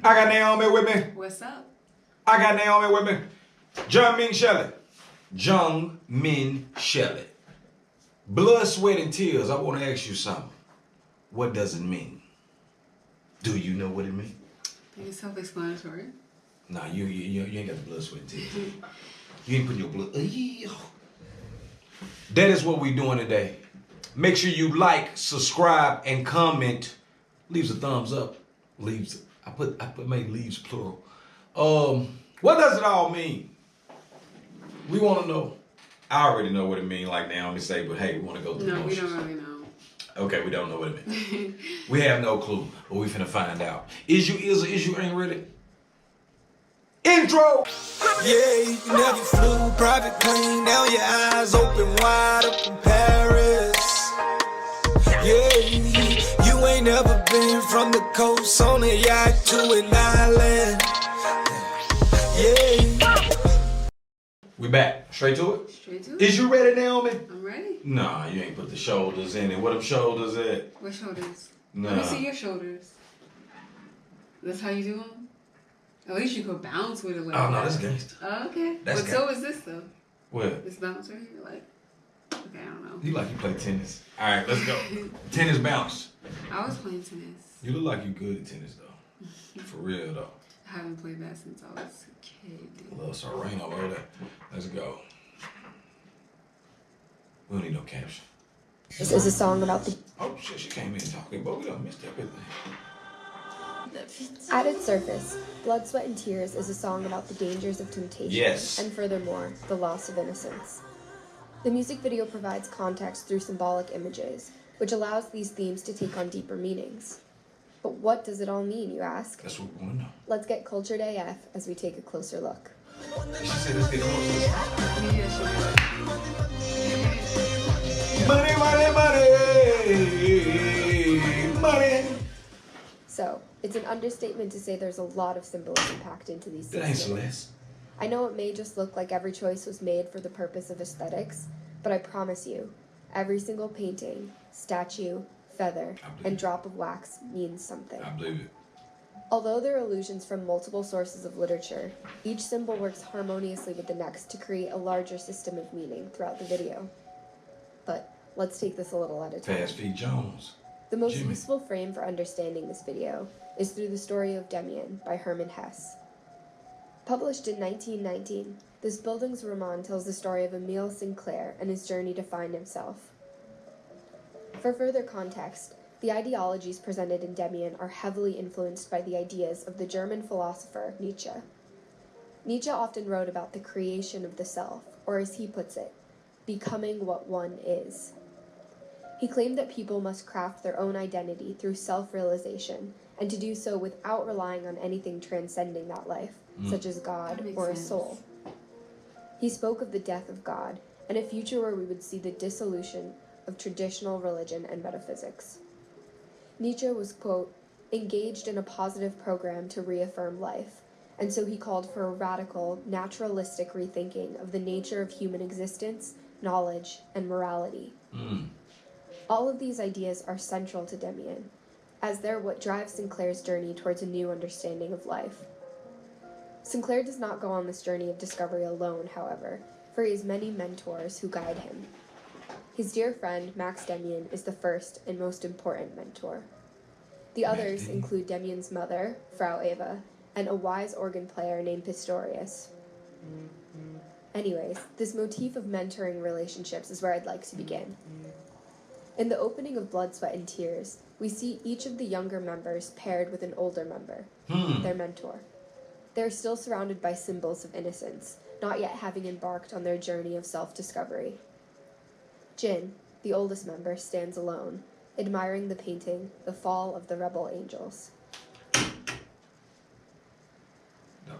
I got Naomi with me. What's up? I got Naomi with me. Jung-Min Shelley. Jung-Min Shelley. Blood, sweat, and tears. I want to ask you something. What does it mean? Do you know what it means? I think it's self-explanatory. Nah, you ain't got the blood, sweat, and tears. You ain't putting your blood. That is what we're doing today. Make sure you like, subscribe, and comment. Leaves a thumbs up. Leaves. I made leaves plural. What does it all mean? We want to know. I already know what it means, like Naomi say, but hey, we want to go through the motions. We don't really know. Okay, we don't know what it means. We have no clue, but we finna find out. Is you ain't ready? Intro! Yeah, you never flew private plane. Now your eyes open wide up in Paris. Yeah, you ain't never been from the coast on a yacht to an island. Yeah. We back. Straight to it? Straight to it. Is you ready, Naomi? I'm ready. Nah, you ain't put the shoulders in it. What them shoulders at? What shoulders? Nah. Let me see your shoulders. That's how you do them? At least you could bounce with it like Oh, no, that. that's gangster. Oh, okay. That's But so is this, though. What? This bounce right here, like, okay, I don't know. You like you play tennis. All right, let's go. Tennis bounce. I was playing tennis. You look like you good at tennis, though. For real, though. I haven't played that since I was a kid. A little sereno over there. Let's go. We don't need no caption. This is a song about the... Oh, shit, she came in talking, but we done missed everything. At its surface, Blood, Sweat, and Tears is a song about the dangers of temptation. Yes. And furthermore, the loss of innocence. The music video provides context through symbolic images, which allows these themes to take on deeper meanings. But what does it all mean, you ask? That's what we want to know. Let's get cultured AF as we take a closer look. She said, let's get close. Yeah, Money, money, money, money. So, it's an understatement to say there's a lot of symbolism packed into these That ain't scenes. Celeste. I know it may just look like every choice was made for the purpose of aesthetics, but I promise you, every single painting, statue, feather, and drop of wax means something. I believe it. Although there are allusions from multiple sources of literature, each symbol works harmoniously with the next to create a larger system of meaning throughout the video. But let's take this a little at a time. Fast Feet Jones. The most Jimmy. useful frame for understanding this video is through the story of Demian by Hermann Hesse. Published in 1919, this Bildungsroman tells the story of Emile Sinclair and his journey to find himself. For further context, the ideologies presented in Demian are heavily influenced by the ideas of the German philosopher Nietzsche. Nietzsche often wrote about the creation of the self, or as he puts it, becoming what one is. He claimed that people must craft their own identity through self-realization, and to do so without relying on anything transcending that life, such as God or a soul. He spoke of the death of God, and a future where we would see the dissolution of traditional religion and metaphysics. Nietzsche was, quote, engaged in a positive program to reaffirm life, and so he called for a radical, naturalistic rethinking of the nature of human existence, knowledge, and morality. All of these ideas are central to Demian, as they're what drives Sinclair's journey towards a new understanding of life. Sinclair does not go on this journey of discovery alone, however, for he has many mentors who guide him. His dear friend, Max Demian, is the first and most important mentor. The others include Demian's mother, Frau Eva, and a wise organ player named Pistorius. Anyways, this motif of mentoring relationships is where I'd like to begin. In the opening of Blood, Sweat, and Tears, we see each of the younger members paired with an older member, their mentor. They are still surrounded by symbols of innocence, not yet having embarked on their journey of self-discovery. Jin, the oldest member, stands alone, admiring the painting, The Fall of the Rebel Angels. The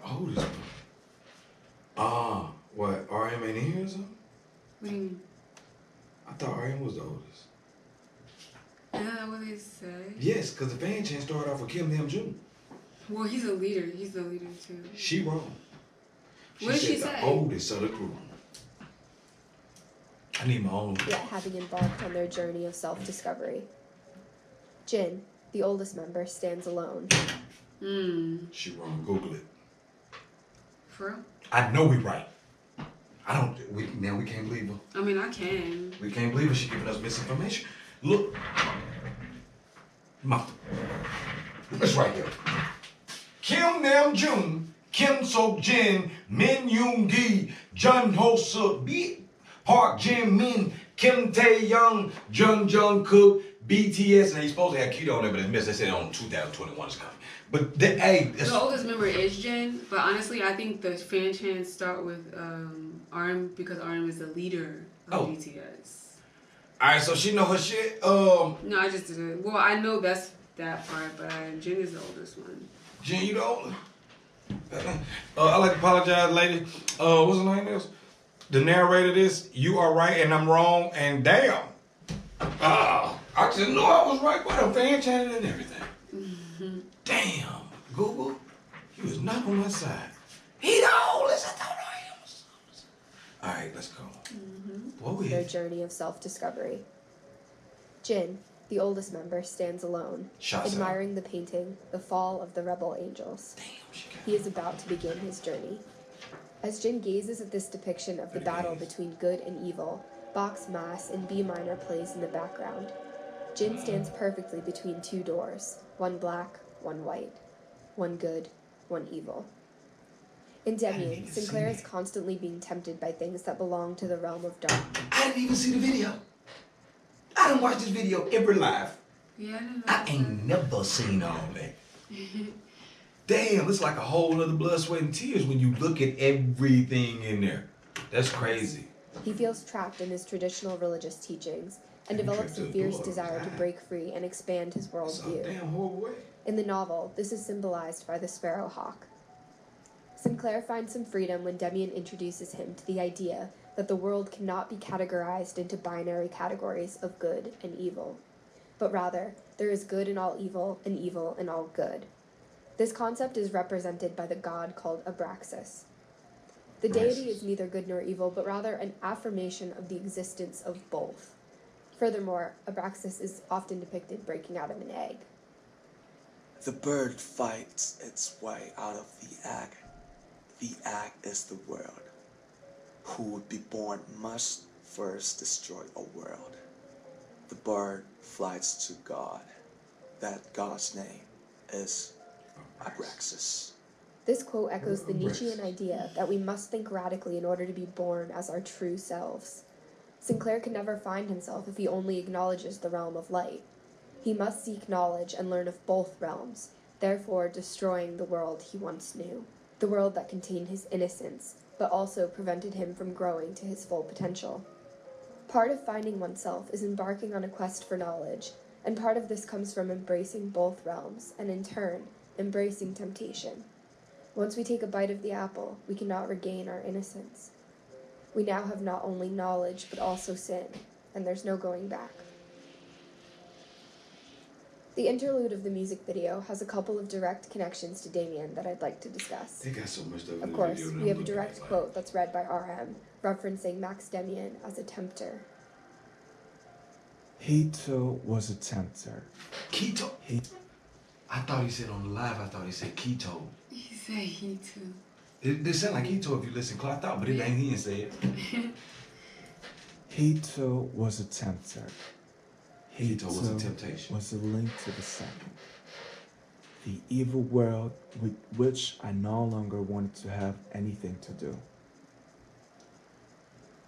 oldest one? What, RM ain't in here or something? What do you mean? I thought RM was the oldest. Isn't that what they say? Yes, because the fan chant started off with Kim Nam June. Well, he's a leader. He's the leader, too. She wrong. What did she said say? The oldest of the group. I need my own. Yet having embarked on their journey of self-discovery. Jin, the oldest member, stands alone, She wrong. Google it. For real? I know we right. We can't believe her. I mean, I can. We can't believe her. She giving us misinformation. Look. It's right here. Kim Nam Jung, Kim Sok Jin, Min Yoon Gi, Jun Ho Suk, B, Park Jin Min, Kim Tae Young, Jung Kook, BTS, and he's supposed to have KITO on there, but they missed. They said on 2021 is coming. But the oldest member is Jin, but honestly, I think the fan chants start with RM because RM is the leader of BTS. All right, so she know her shit. No, I just didn't. Well, I know that part, but Jin is the oldest one. Jin, you the oldest? I like to apologize, lady. What's her name is? The narrator this, you are right and I'm wrong, and damn. I just knew I was right. What a fan chanting and everything. Mm-hmm. Damn, Google, he was not on my side. He the oldest. I don't know him. All right, let's go. Mm-hmm. What we Their journey of self-discovery. Jin, the oldest member, stands alone, admiring the painting, The Fall of the Rebel Angels. He is about to begin his journey. As Jin gazes at this depiction of the battle between good and evil, Bach's Mass in B minor plays in the background. Jin stands perfectly between two doors, one black, one white, one good, one evil. In Demian, Sinclair is constantly being tempted by things that belong to the realm of dark. I didn't even see the video. I done watched this video every live. Yeah, I ain't never seen all that. Damn, it's like a whole other blood, sweat, and tears when you look at everything in there. That's crazy. He feels trapped in his traditional religious teachings and develops a fierce desire to break free and expand his worldview. Damn horrible way. In the novel, this is symbolized by the sparrowhawk. Sinclair finds some freedom when Demian introduces him to the idea that the world cannot be categorized into binary categories of good and evil, but rather there is good in all evil and evil in all good. This concept is represented by the god called Abraxas. The deity is neither good nor evil, but rather an affirmation of the existence of both. Furthermore, Abraxas is often depicted breaking out of an egg. The bird fights its way out of the egg. The egg is the world. Who would be born must first destroy a world. The bird flies to God. That God's name is Abraxas. This quote echoes the Nietzschean idea that we must think radically in order to be born as our true selves. Sinclair can never find himself if he only acknowledges the realm of light. He must seek knowledge and learn of both realms, therefore destroying the world he once knew. The world that contained his innocence, but also prevented him from growing to his full potential. Part of finding oneself is embarking on a quest for knowledge, and part of this comes from embracing both realms, and in turn, embracing temptation. Once we take a bite of the apple, we cannot regain our innocence. We now have not only knowledge, but also sin, and there's no going back. The interlude of the music video has a couple of direct connections to Demian that I'd like to discuss. They got so much stuff in Of the course, video we have a direct quote that's read by RM, referencing Max Demian as a tempter. He too was a tempter. KITO? I thought he said on the live, I thought he said KITO. He said he too. It sound like KITO if you listen close. I thought, but it ain't he didn't say it. He too was a tempter. KITO was a temptation. Was a link to the second. The evil world with which I no longer wanted to have anything to do.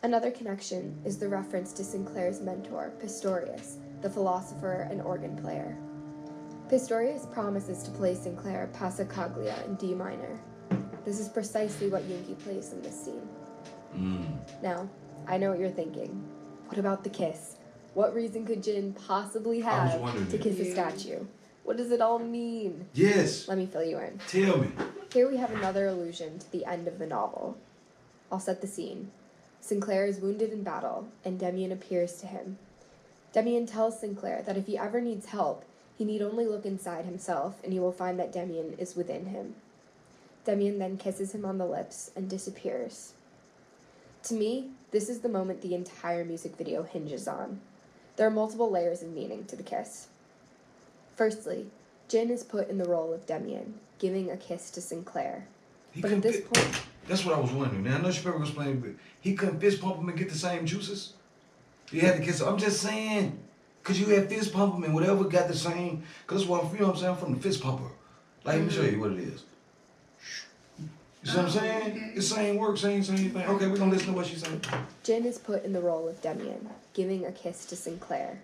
Another connection is the reference to Sinclair's mentor, Pistorius, the philosopher and organ player. Pistorius promises to play Sinclair Passacaglia in D minor. This is precisely what Yoongi plays in this scene. Now, I know what you're thinking. What about the kiss? What reason could Jin possibly have to kiss a statue? What does it all mean? Yes. Let me fill you in. Tell me. Here we have another allusion to the end of the novel. I'll set the scene. Sinclair is wounded in battle, and Demian appears to him. Demian tells Sinclair that if he ever needs help, he need only look inside himself, and he will find that Demian is within him. Demian then kisses him on the lips and disappears. To me, this is the moment the entire music video hinges on. There are multiple layers of meaning to the kiss. Firstly, Jin is put in the role of Demian, giving a kiss to Sinclair. He But at this couldn't point, That's what I was wondering. Now I know she probably was explaining, but he couldn't fist pump him and get the same juices. He had to kiss him. I'm just saying, cause you had fist pump him and whatever got the same. Cause that's what I'm, you know what I'm saying, I'm from the fist pumper. Like, let me show you what it is. You see what I'm saying? Okay. It's same work, same thing. Okay, we're gonna listen to what she's saying. Jin is put in the role of Demian, giving a kiss to Sinclair.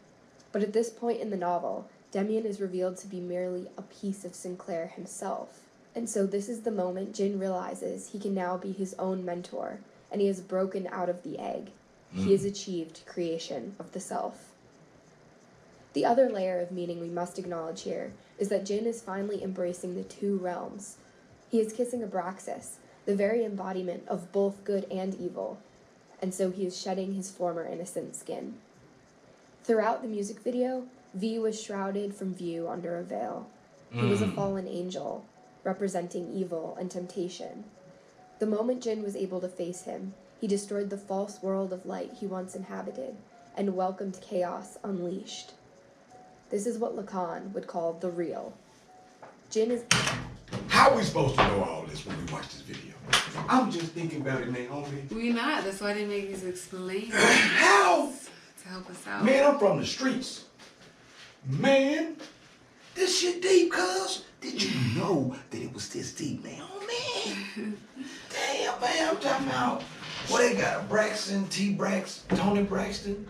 But at this point in the novel, Demian is revealed to be merely a piece of Sinclair himself. And so this is the moment Jin realizes he can now be his own mentor, and he has broken out of the egg. He has achieved creation of the self. The other layer of meaning we must acknowledge here is that Jin is finally embracing the two realms. He is kissing Abraxas, the very embodiment of both good and evil, and so he is shedding his former innocent skin. Throughout the music video, V was shrouded from view under a veil. He was a fallen angel, representing evil and temptation. The moment Jin was able to face him, he destroyed the false world of light he once inhabited and welcomed chaos unleashed. This is what Lacan would call the real. Jin is... How are we supposed to know all this when we watch this video? I'm just thinking about it, Naomi. We not. That's why they make these explain How? to help us out. Man, I'm from the streets. Man, this shit deep, cuz. Did you know that it was this deep, Naomi? Damn, man, I'm talking about. What they got? Braxton, Tony Braxton?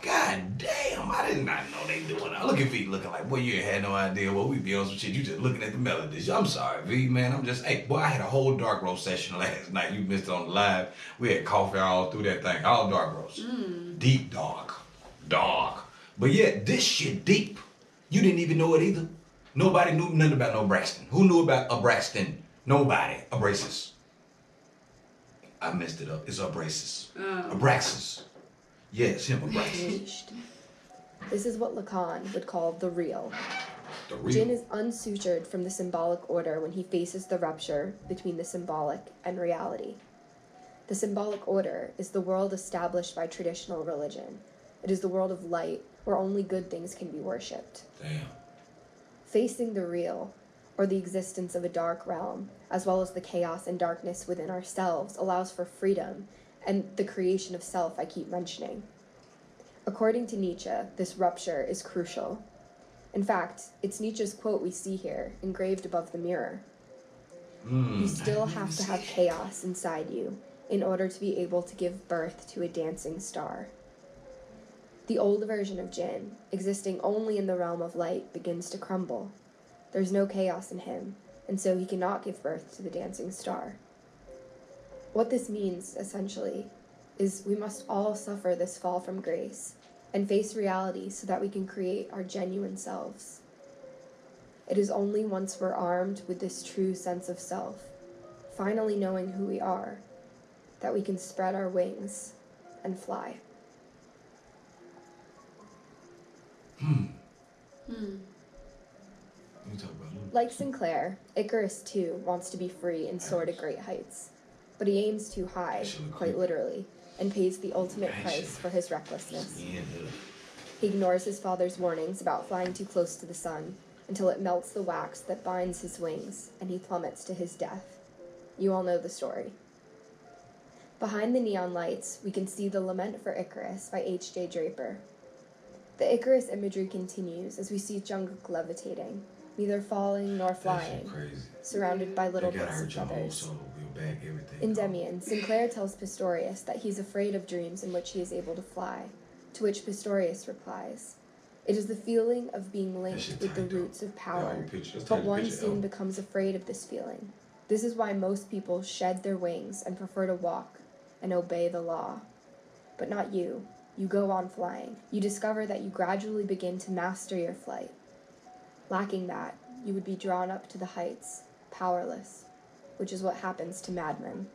God damn, I did not know they doing that. Look at V looking like, boy, you ain't had no idea what we be on some shit. You just looking at the melodies. I'm sorry, V, man. I'm just, hey, boy, I had a whole dark roast session last night. You missed it on the live. We had coffee all through that thing. All dark roast. Deep dark. Dark. But yet, this shit deep. You didn't even know it either. Nobody knew nothing about no Braxton. Who knew about Abraxton? Nobody. Abraxas. I messed it up. It's Abraxas. Abraxas. Yes, him, Abraxas. unleashed. This is what Lacan would call the real. The real. Jin is unsutured from the symbolic order when he faces the rupture between the symbolic and reality. The symbolic order is the world established by traditional religion. It is the world of light where only good things can be worshipped. Damn. Facing the real, or the existence of a dark realm, as well as the chaos and darkness within ourselves, allows for freedom and the creation of self I keep mentioning. According to Nietzsche, this rupture is crucial. In fact, it's Nietzsche's quote we see here, engraved above the mirror. You still have to have chaos inside you in order to be able to give birth to a dancing star. The old version of Jin, existing only in the realm of light, begins to crumble. There's no chaos in him, and so he cannot give birth to the dancing star. What this means, essentially, is we must all suffer this fall from grace and face reality so that we can create our genuine selves. It is only once we're armed with this true sense of self, finally knowing who we are, that we can spread our wings and fly. You talk about Luke. Like Sinclair, Icarus too wants to be free and soar to great heights, but he aims too high, quite literally, and pays the ultimate price for his recklessness. Yeah. He ignores his father's warnings about flying too close to the sun until it melts the wax that binds his wings and he plummets to his death. You all know the story. Behind the neon lights, we can see The Lament for Icarus by H.J. Draper. The Icarus imagery continues as we see Jungkook levitating, neither falling nor flying, surrounded by little bits of feathers. In Demian, Sinclair tells Pistorius that he's afraid of dreams in which he is able to fly, to which Pistorius replies, "It is the feeling of being linked with the roots of power, but one soon becomes afraid of this feeling. This is why most people shed their wings and prefer to walk and obey the law. But not you. You go on flying. You discover that you gradually begin to master your flight. Lacking that, you would be drawn up to the heights, powerless, which is what happens to madmen."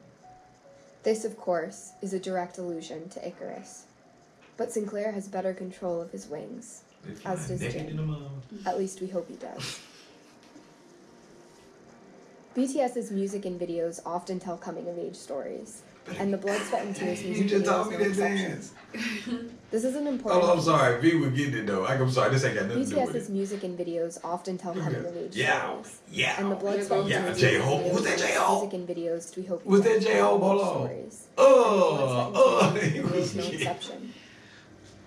This, of course, is a direct allusion to Icarus. But Sinclair has better control of his wings, as does Jin. At least we hope he does. BTS's music and videos often tell coming-of-age stories. and the blood, sweat, and tears music You just video taught me is no that exception. dance. This is an important. Oh, I'm sorry. V was getting it though. I'm sorry. This ain't got nothing to do with BTS's it. music and videos often tell coming of age Yeah. stories. Yeah. And the blood, sweat, and Yeah. tears J-Hope. music Was that videos J-Hope? music and videos we hope Was that tell J-Hope? coming Hold of on. age stories. And the blood, sweat, and He tears was is no getting. exception.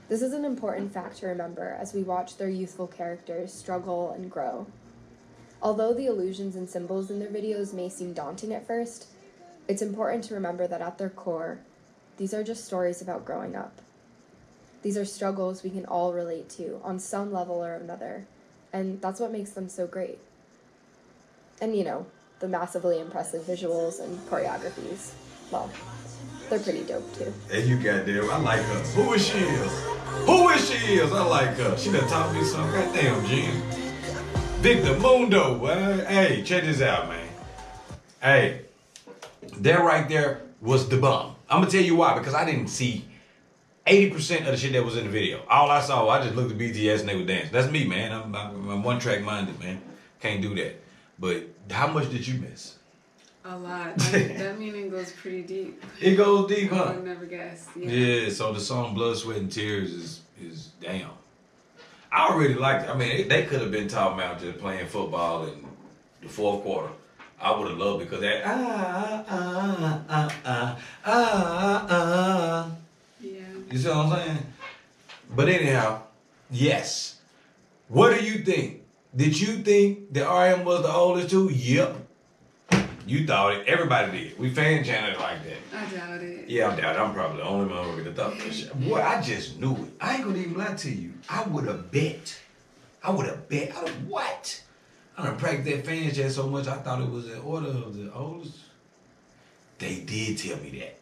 This is an important fact to remember as we watch their youthful characters struggle and grow. Although the illusions and symbols in their videos may seem daunting at first, it's important to remember that at their core, these are just stories about growing up. These are struggles we can all relate to on some level or another, and that's what makes them so great. And you know, the massively impressive visuals and choreographies, well, they're pretty dope too. And you goddamn, I like her. Who is she is? Who is she is? I like her. She done taught me something. Goddamn, G. Victor Mundo. Hey, check this out, man. Hey, that right there was the bomb. I'm gonna tell you why, because I didn't see 80% of the shit that was in the video. All I saw, I just looked at BTS and they were dancing. That's me, man. I'm one-track minded, man. Can't do that. But how much did you miss? A lot. That meaning goes pretty deep. It goes deep, I huh? would never guess. Yeah, so the song Blood, Sweat, and Tears is damn. I really liked it. I mean, they could have been talking about just playing football in the fourth quarter. I would have loved it because that Yeah. You see what I'm saying? But anyhow, yes. What do you think? Did you think that RM was the oldest too? Yep. You thought it. Everybody did. We fan channeled it like that. I doubt it. Yeah, I doubt it. I'm probably the only motherfucker that thought that shit. Boy, I just knew it. I ain't gonna even lie to you. I would have bet. What? I done practiced that fan chat so much I thought it was in order of the oldest. They did tell me that.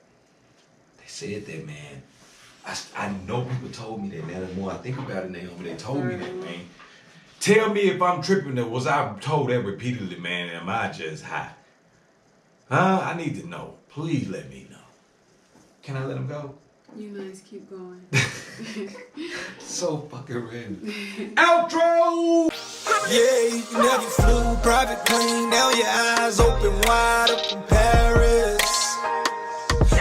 They said that, man. I know people told me that. Now the more I think about it, Naomi, they told me that, man. Tell me if I'm tripping. Or was I told that repeatedly, man? Am I just high? Huh? I need to know. Please let me know. Can I let him go? You nice, keep going. So fucking random. Outro! Yeah, you never flew private plane. Now your eyes open wide up in Paris.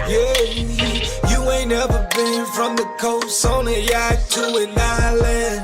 Yeah, you ain't never been from the coast on a yacht to an island.